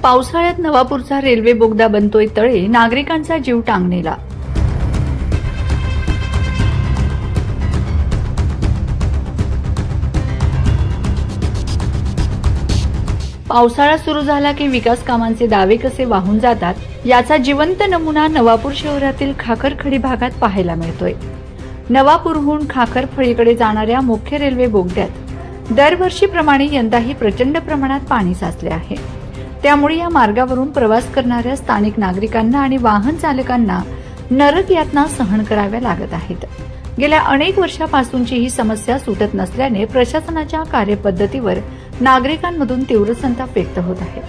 पावसाळ्यात नवापूरचा रेल्वे बोगदा बनतोय तळे, नागरिकांचा जीव टांगणीला. पावसाळा सुरू झाला की विकास कामांचे दावे कसे वाहून जातात याचा जिवंत नमुना नवापूर शहरातील खाकरखडी भागात पाहायला मिळतोय. नवापूरहून खाकरफळीकडे जाणाऱ्या मुख्य रेल्वे बोगद्यात दरवर्षीप्रमाणे यंदाही प्रचंड प्रमाणात पाणी साचले आहे. त्यामुळे या मार्गावरून प्रवास करणाऱ्या स्थानिक नागरिकांना आणि वाहन चालकांना नरक यातना सहन कराव्या लागत आहेत. गेल्या अनेक वर्षापासूनची ही समस्या सुटत नसल्याने प्रशासनाच्या कार्यपद्धतीवर नागरिकांमधून तीव्र संताप व्यक्त होत आहे.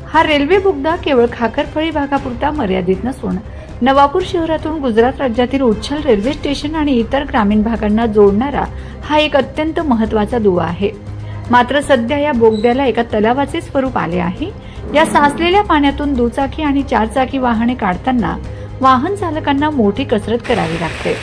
हा रेल्वे बोगदा केवळ खाकरफळी भागापुरता मर्यादित नसून नवापूर शहरातून गुजरात राज्यातील उच्छल रेल्वे स्टेशन आणि इतर ग्रामीण भागांना जोडणारा हा एक अत्यंत महत्त्वाचा दुवा आहे. मात्र सध्या या बोगद्याला एका तलावाचे स्वरूप आले आहे. या साचलेल्या पाण्यातून दुचाकी आणि चारचाकी वाहने काढताना वाहन चालकांना मोठी कसरत करावी लागते.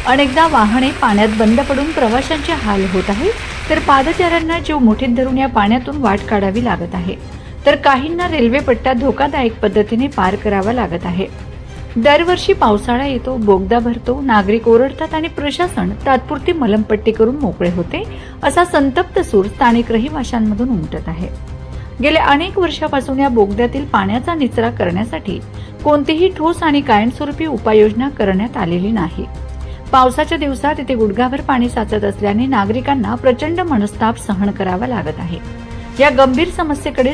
अनेकदा वाहने पाण्यात बंद पडून प्रवाशांचे हाल होत आहे, तर पादचाऱ्यांना जीव मुठीत धरून या पाण्यातून वाट काढावी लागत आहे, तर काहींना रेल्वे पट्टा धोकादायक पद्धतीने पार करावा लागत आहे. दरवर्षी पावसाळा येतो, बोगदा भरतो, नागरिक ओरडतात आणि प्रशासन तात्पुरती मलमपट्टी करून मोकळे होते, असा संतप्त सूर स्थानिक रहिवाशांमधून उमटत आहे. गेल्या अनेक वर्षापासून या बोगद्यातील पाण्याचा निचरा करण्यासाठी कोणतीही ठोस आणि कायमस्वरूपी उपाययोजना करण्यात आलेली नाही. पावसाच्या दिवसात इथे गुडघाभर पाणी साचत असल्याने नागरिकांना प्रचंड मनस्ताप सहन करावा लागत आहे. या गंभीर समस्येकडे